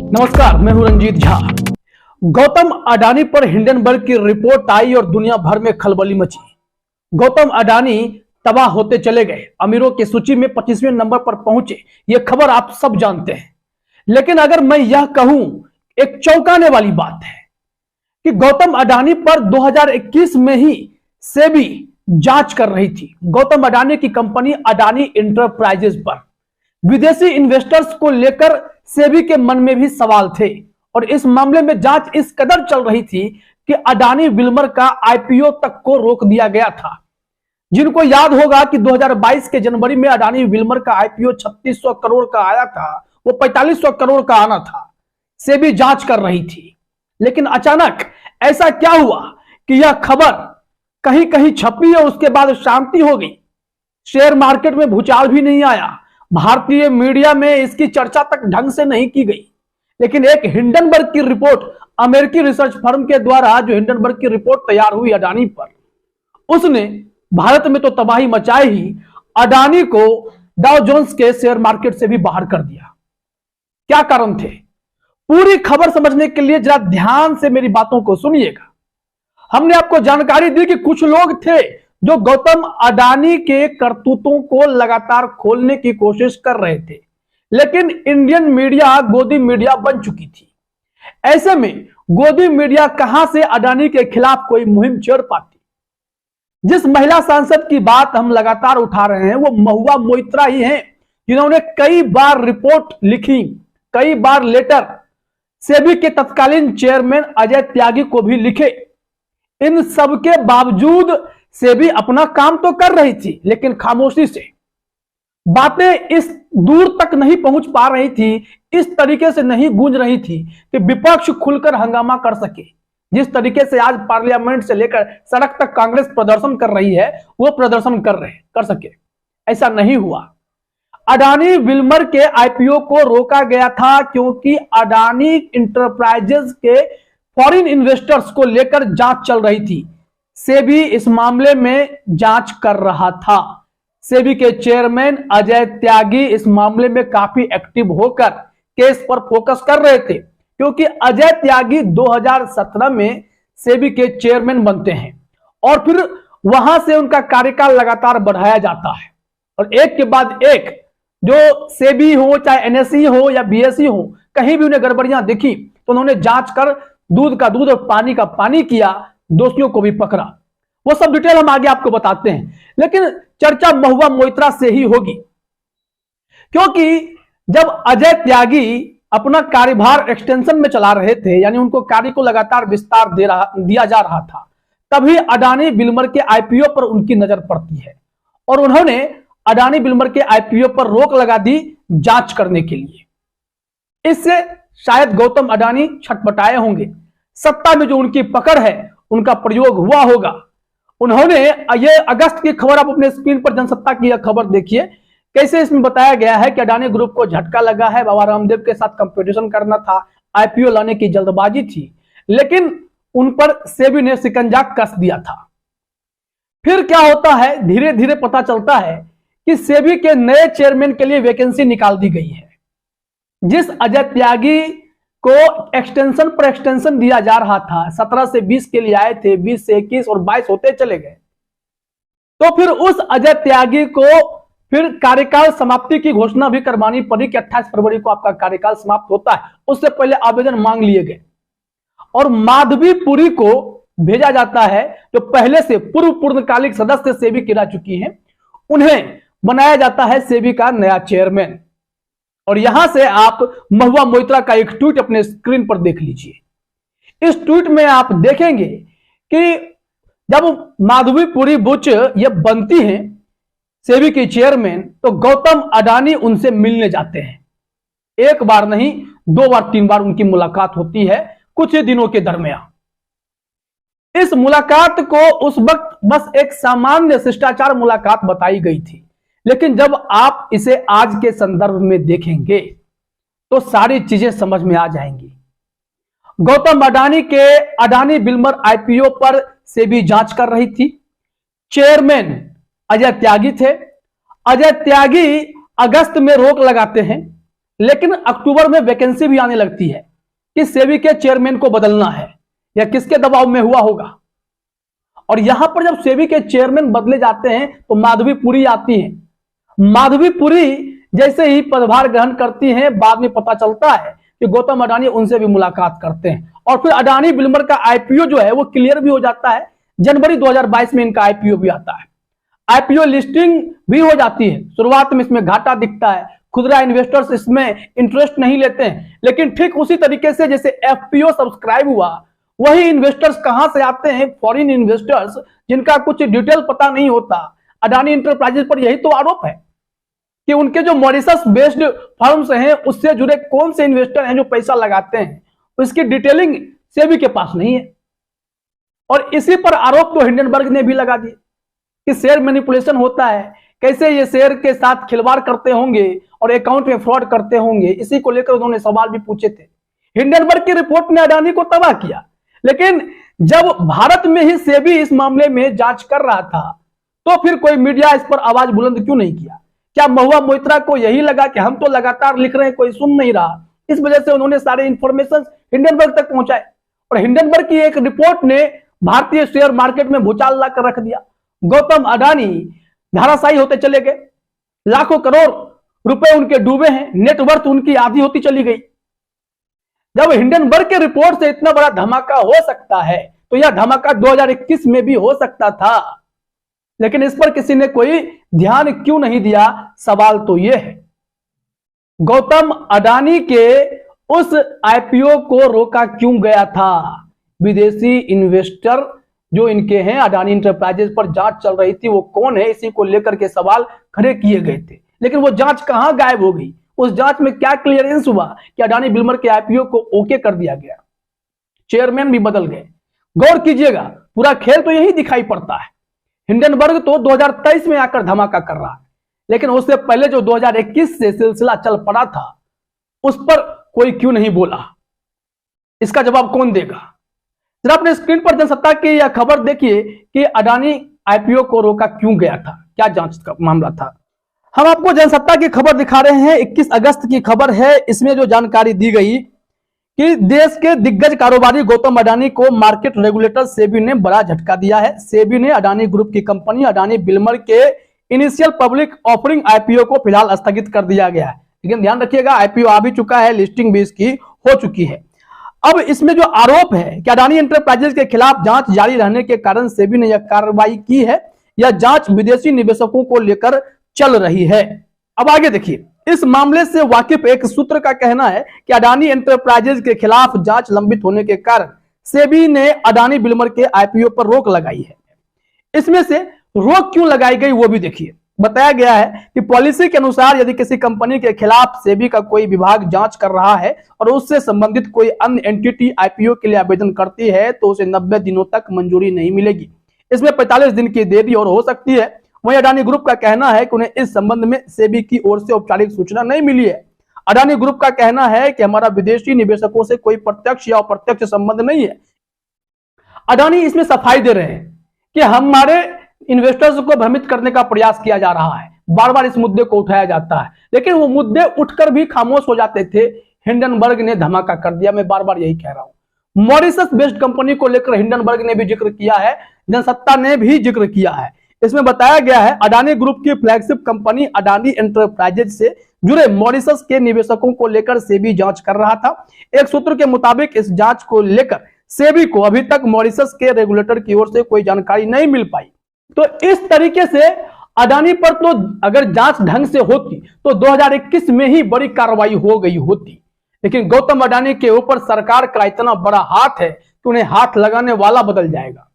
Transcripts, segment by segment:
नमस्कार, मैं हूं रंजीत झा। गौतम अडानी पर हिंडनबर्ग की रिपोर्ट आई और दुनिया भर में खलबली मची। गौतम अडानी तबाह होते चले गए, अमीरों की सूची में 25वें नंबर पर पहुंचे। यह खबर आप सब जानते हैं। लेकिन अगर मैं यह कहूं, एक चौंकाने वाली बात है कि गौतम अडानी पर 2021 में ही सेबी जांच कर रही थी। गौतम अडानी की कंपनी अडानी इंटरप्राइजेज पर विदेशी इन्वेस्टर्स को लेकर सेबी के मन में भी सवाल थे और इस मामले में जांच इस कदर चल रही थी कि अडानी विल्मर का आईपीओ तक को रोक दिया गया था। जिनको याद होगा कि 2022 के जनवरी में अडानी विल्मर का आईपीओ 3600 करोड़ का आया था, वो 4500 करोड़ का आना था। सेबी जांच कर रही थी, लेकिन अचानक ऐसा क्या हुआ कि यह खबर कहीं कहीं छपी और उसके बाद शांति हो गई। शेयर मार्केट में भूचाल भी नहीं आया, भारतीय मीडिया में इसकी चर्चा तक ढंग से नहीं की गई। लेकिन एक हिंडनबर्ग की रिपोर्ट, अमेरिकी रिसर्च फर्म के द्वारा जो हिंडनबर्ग की रिपोर्ट तैयार हुई अडानी पर, उसने भारत में तो तबाही मचाई ही, अडानी को डाउ जोन्स के शेयर मार्केट से भी बाहर कर दिया। क्या कारण थे? पूरी खबर समझने के लिए जरा ध्यान से मेरी बातों को सुनिएगा। हमने आपको जानकारी दी कि कुछ लोग थे जो गौतम अडानी के करतूतों को लगातार खोलने की कोशिश कर रहे थे, लेकिन इंडियन मीडिया गोदी मीडिया बन चुकी थी। ऐसे में गोदी मीडिया कहां से अडानी के खिलाफ कोई मुहिम छेड़ पाती? जिस महिला सांसद की बात हम लगातार उठा रहे हैं वो महुआ मोइत्रा ही हैं, जिन्होंने कई बार रिपोर्ट लिखी, कई बार लेटर सेबी के तत्कालीन चेयरमैन अजय त्यागी को भी लिखे। इन सबके बावजूद सेबी अपना काम तो कर रही थी, लेकिन खामोशी से बातें इस दूर तक नहीं पहुंच पा रही थी, इस तरीके से नहीं गूंज रही थी कि विपक्ष खुलकर हंगामा कर सके। जिस तरीके से आज पार्लियामेंट से लेकर सड़क तक कांग्रेस प्रदर्शन कर रही है, वो प्रदर्शन कर सके, ऐसा नहीं हुआ। अडानी विल्मर के आईपीओ को रोका गया था क्योंकि अडानी इंटरप्राइजेज के फॉरेन इन्वेस्टर्स को लेकर जांच चल रही थी। सेबी इस मामले में जांच कर रहा था। सेबी के चेयरमैन अजय त्यागी इस मामले में काफी एक्टिव होकर केस पर फोकस कर रहे थे, क्योंकि अजय त्यागी 2017 में सेबी के चेयरमैन बनते हैं और फिर वहां से उनका कार्यकाल लगातार बढ़ाया जाता है और एक के बाद एक जो सेबी हो, चाहे एनएसई हो या बीएसई हो, कहीं भी उन्हें गड़बड़ियां दिखी तो उन्होंने जांच कर दूध का दूध और पानी का पानी किया, दोषियों को भी पकड़ा। वो सब डिटेल हम आगे आपको बताते हैं, लेकिन चर्चा महुआ मोइत्रा से ही होगी, क्योंकि जब अजय त्यागी अपना कार्यभार एक्सटेंशन में चला रहे थे, यानी उनको कार्य को लगातार विस्तार दिया जा रहा था, तभी अडानी विल्मर के आईपीओ पर उनकी नजर पड़ती है और उन्होंने अडानी विल्मर के आईपीओ पर रोक लगा दी जांच करने के लिए। इससे शायद गौतम अडानी छटपटाए होंगे, सत्ता में जो उनकी पकड़ है उनका प्रयोग हुआ होगा। उन्होंने ये अगस्त की खबर, आप अपने स्क्रीन पर जनसत्ता की यह खबर देखिए, कैसे इसमें बताया गया है कि अडानी ग्रुप को झटका लगा है, बाबा रामदेव के साथ कंपटीशन करना था, आईपीओ लाने की जल्दबाजी थी, लेकिन उन पर सेबी ने शिकंजा कस दिया था। फिर क्या होता है, धीरे धीरे पता चलता है कि सेबी के नए चेयरमैन के लिए वैकेंसी निकाल दी गई है। जिस अजय त्यागी को एक्सटेंशन पर एक्सटेंशन दिया जा रहा था, 17 से 20 के लिए आए थे, 20 से 21 और 22 होते चले गए, तो फिर उस अजय त्यागी को फिर कार्यकाल समाप्ति की घोषणा भी करवानी पड़ी कि 28 फरवरी को आपका कार्यकाल समाप्त होता है। उससे पहले आवेदन मांग लिए गए और माधवी पुरी को भेजा जाता है, जो पहले से पूर्व पूर्णकालिक सदस्य सेबी की रह चुकी हैं, उन्हें बनाया जाता है सेबी का नया चेयरमैन। और यहां से आप महुआ मोइत्रा का एक ट्वीट अपने स्क्रीन पर देख लीजिए। इस ट्वीट में आप देखेंगे कि जब माधवी पुरी बुच ये बनती हैं सेबी की चेयरमैन, तो गौतम अडानी उनसे मिलने जाते हैं। एक बार नहीं, 2 बार 3 बार उनकी मुलाकात होती है कुछ ही दिनों के दरमियान। इस मुलाकात को उस वक्त बस एक सामान्य शिष्टाचार मुलाकात बताई गई थी, लेकिन जब आप इसे आज के संदर्भ में देखेंगे तो सारी चीजें समझ में आ जाएंगी। गौतम अडानी के अडानी विल्मर आईपीओ पर सेबी जांच कर रही थी। चेयरमैन अजय त्यागी थे। अजय त्यागी अगस्त में रोक लगाते हैं, लेकिन अक्टूबर में वैकेंसी भी आने लगती है कि सेबी के चेयरमैन को बदलना है या किसके दबाव में हुआ होगा। और यहां पर जब सेबी के चेयरमैन बदले जाते हैं तो माधवी पुरी आती हैं। माधवी पुरी जैसे ही पदभार ग्रहण करती हैं, बाद में पता चलता है कि गौतम अडानी उनसे भी मुलाकात करते हैं और फिर अडानी बिल्डर का आईपीओ जो है वो क्लियर भी हो जाता है। जनवरी 2022 में इनका आईपीओ भी आता है, आईपीओ लिस्टिंग भी हो जाती है। शुरुआत में इसमें घाटा दिखता है, खुदरा इन्वेस्टर्स इसमें इंटरेस्ट नहीं लेते हैं, लेकिन ठीक उसी तरीके से जैसे एफपीओ सब्सक्राइब हुआ, वही इन्वेस्टर्स कहां से आते हैं? फॉरेन इन्वेस्टर्स, जिनका कुछ डिटेल पता नहीं होता। अडानी इंटरप्राइजेज पर यही तो आरोप है कि उनके जो मॉरिशस बेस्ड फर्म्स हैं उससे जुड़े कौन से इन्वेस्टर हैं जो पैसा लगाते हैं, उसकी डिटेलिंग सेबी के पास नहीं है। और इसी पर आरोप तो हिंडनबर्ग ने भी लगा दिया कि शेयर मैनिपुलेशन होता है, कैसे ये शेयर के साथ खिलवाड़ करते होंगे और अकाउंट में फ्रॉड करते होंगे। इसी को लेकर उन्होंने सवाल भी पूछे थे। हिंडनबर्ग की रिपोर्ट ने अडानी को तबाह किया, लेकिन जब भारत में ही सेबी इस मामले में जांच कर रहा था तो फिर कोई मीडिया इस पर आवाज बुलंद क्यों नहीं किया? क्या महुआ मोइत्रा को यही लगा कि हम तो लगातार लिख रहे हैं, कोई सुन नहीं रहा, इस वजह से उन्होंने सारे इंफॉर्मेशन हिंडनबर्ग तक पहुंचाए और हिंडनबर्ग की एक रिपोर्ट ने भारतीय शेयर मार्केट में भूचाल लाकर रख दिया। गौतम अडानी धाराशायी होते चले गए, लाखों करोड़ रुपए उनके डूबे हैं, नेटवर्थ उनकी आधी होती चली गई। जब हिंडनबर्ग के रिपोर्ट से इतना बड़ा धमाका हो सकता है तो यह धमाका 2021 में भी हो सकता था, लेकिन इस पर किसी ने कोई ध्यान क्यों नहीं दिया? सवाल तो यह है। गौतम अडानी के उस आईपीओ को रोका क्यों गया था? विदेशी इन्वेस्टर जो इनके हैं, अडानी इंटरप्राइजेज पर जांच चल रही थी, वो कौन है, इसी को लेकर के सवाल खड़े किए गए थे। लेकिन वो जांच कहां गायब हो गई? उस जांच में क्या क्लियरेंस हुआ कि अडानी बिल्डर के आईपीओ को ओके कर दिया गया, चेयरमैन भी बदल गए। गौर कीजिएगा, पूरा खेल तो यही दिखाई पड़ता है। हिंडनबर्ग तो 2023 में आकर धमाका कर रहा है, लेकिन उससे पहले जो 2021 से सिलसिला चल पड़ा था उस पर कोई क्यों नहीं बोला? इसका जवाब कौन देगा? जरा अपने स्क्रीन पर जनसत्ता की यह खबर देखिए कि अडानी आईपीओ को रोका क्यों गया था, क्या जांच का मामला था। हम आपको जनसत्ता की खबर दिखा रहे हैं, 21 अगस्त की खबर है। इसमें जो जानकारी दी गई कि देश के दिग्गज कारोबारी गौतम अडानी को मार्केट रेगुलेटर सेबी ने बड़ा झटका दिया है। सेबी ने अडानी ग्रुप की कंपनी अडानी बिल्डर के इनिशियल पब्लिक ऑफरिंग आईपीओ को फिलहाल स्थगित कर दिया गया है। लेकिन ध्यान रखिएगा, आईपीओ आ भी चुका है, लिस्टिंग भी इसकी हो चुकी है। अब इसमें जो आरोप है कि अडानी एंटरप्राइजेज के खिलाफ जांच जारी रहने के कारण सेबी ने यह कार्रवाई की है। यह जांच विदेशी निवेशकों को लेकर चल रही है। अब आगे देखिए, इस मामले से वाकिफ एक सूत्र का कहना है कि अडानी एंटरप्राइजेज के खिलाफ जांच लंबित होने के कारण सेबी ने अडानी बिल्डर के आईपीओ पर रोक लगाई है। इसमें से रोक क्यों लगाई गई वो भी देखिए। बताया गया है कि पॉलिसी के अनुसार यदि किसी कंपनी के खिलाफ सेबी का कोई विभाग जांच कर रहा है और उससे संबंधित कोई अन्य एंटिटी आईपीओ के लिए आवेदन करती है तो उसे 90 दिनों तक मंजूरी नहीं मिलेगी। इसमें 45 दिन की देरी और हो सकती है। वहीं अडानी ग्रुप का कहना है कि उन्हें इस संबंध में सेबी की ओर से औपचारिक सूचना नहीं मिली है। अडानी ग्रुप का कहना है कि हमारा विदेशी निवेशकों से कोई प्रत्यक्ष या अप्रत्यक्ष संबंध नहीं है। अडानी इसमें सफाई दे रहे हैं कि हमारे इन्वेस्टर्स को भ्रमित करने का प्रयास किया जा रहा है, बार बार इस मुद्दे को उठाया जाता है, लेकिन वो मुद्दे उठकर भी खामोश हो जाते थे। हिंडनबर्ग ने धमाका कर दिया, मैं बार बार यही कह रहा हूं। मॉरिशस बेस्ड कंपनी को लेकर हिंडनबर्ग ने भी जिक्र किया है, जनसत्ता ने भी जिक्र किया है। इसमें बताया गया है अडानी ग्रुप की फ्लैगशिप कंपनी अडानी एंटरप्राइजेज से जुड़े मॉरिशस के निवेशकों को लेकर सेबी जांच कर रहा था। एक सूत्र के मुताबिक इस जांच को लेकर सेबी को अभी तक मॉरिशस के रेगुलेटर की ओर से कोई जानकारी नहीं मिल पाई। तो इस तरीके से अडानी पर तो अगर जांच ढंग से होती तो 2021 में ही बड़ी कार्रवाई हो गई होती, लेकिन गौतम अडानी के ऊपर सरकार का इतना बड़ा हाथ है कि उन्हें हाथ लगाने वाला बदल जाएगा।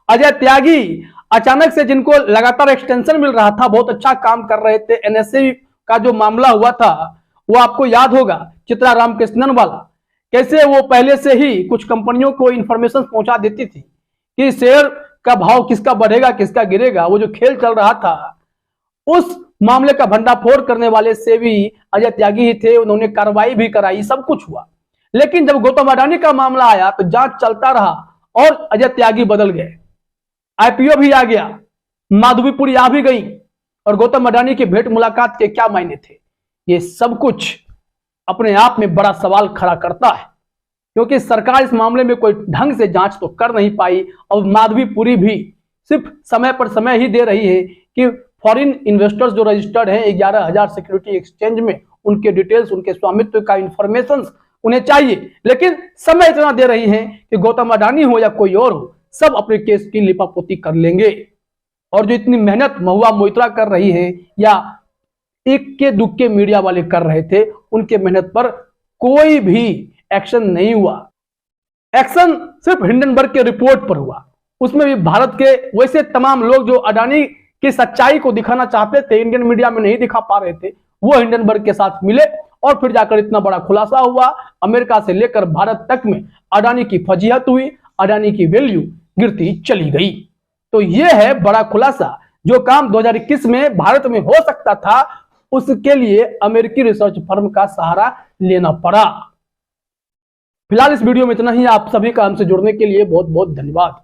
अजय त्यागी अचानक से, जिनको लगातार एक्सटेंशन मिल रहा था, बहुत अच्छा काम कर रहे थे, एनएसए का जो मामला हुआ था वो आपको याद होगा, चित्रा रामकृष्णन वाला, कैसे वो पहले से ही कुछ कंपनियों को इंफॉर्मेशन पहुंचा देती थी कि शेयर का भाव किसका बढ़ेगा किसका गिरेगा। वो जो खेल चल रहा था उस मामले का भंडाफोड़ करने वाले सेबी अजय त्यागी ही थे। उन्होंने कार्रवाई भी कराई, सब कुछ हुआ, लेकिन जब गौतम अडानी का मामला आया तो जांच चलता रहा और अजय त्यागी बदल गए, आईपीओ भी आ गया, माधवीपुरी आ भी गई और गौतम अडानी की भेंट मुलाकात के क्या मायने थे? ये सब कुछ अपने आप में बड़ा सवाल खड़ा करता है, क्योंकि सरकार इस मामले में कोई ढंग से जांच तो कर नहीं पाई और माधवीपुरी भी सिर्फ समय पर समय ही दे रही है कि फॉरेन इन्वेस्टर्स जो रजिस्टर्ड हैं 11,000 सिक्योरिटी एक्सचेंज में, उनके डिटेल्स, उनके स्वामित्व का इंफॉर्मेशन उन्हें चाहिए, लेकिन समय इतना दे रही हैं कि गौतम अडानी हो या कोई और हो, सब अपने केस की लिपापोती कर लेंगे। और जो इतनी मेहनत महुआ मोइत्रा कर रही है या इक्के दुक्के मीडिया वाले कर रहे थे, उनके मेहनत पर कोई भी एक्शन नहीं हुआ। एक्शन सिर्फ हिंडनबर्ग के रिपोर्ट पर हुआ, उसमें भी भारत के वैसे तमाम लोग जो अडानी की सच्चाई को दिखाना चाहते थे, इंडियन मीडिया में नहीं दिखा पा रहे थे, वो हिंडनबर्ग के साथ मिले और फिर जाकर इतना बड़ा खुलासा हुआ। अमेरिका से लेकर भारत तक में अडानी की फजीहत हुई, अडानी की वैल्यू गिरती चली गई। तो यह है बड़ा खुलासा। जो काम 2021 में भारत में हो सकता था, उसके लिए अमेरिकी रिसर्च फर्म का सहारा लेना पड़ा। फिलहाल इस वीडियो में इतना ही। आप सभी का हमसे जुड़ने के लिए बहुत बहुत धन्यवाद।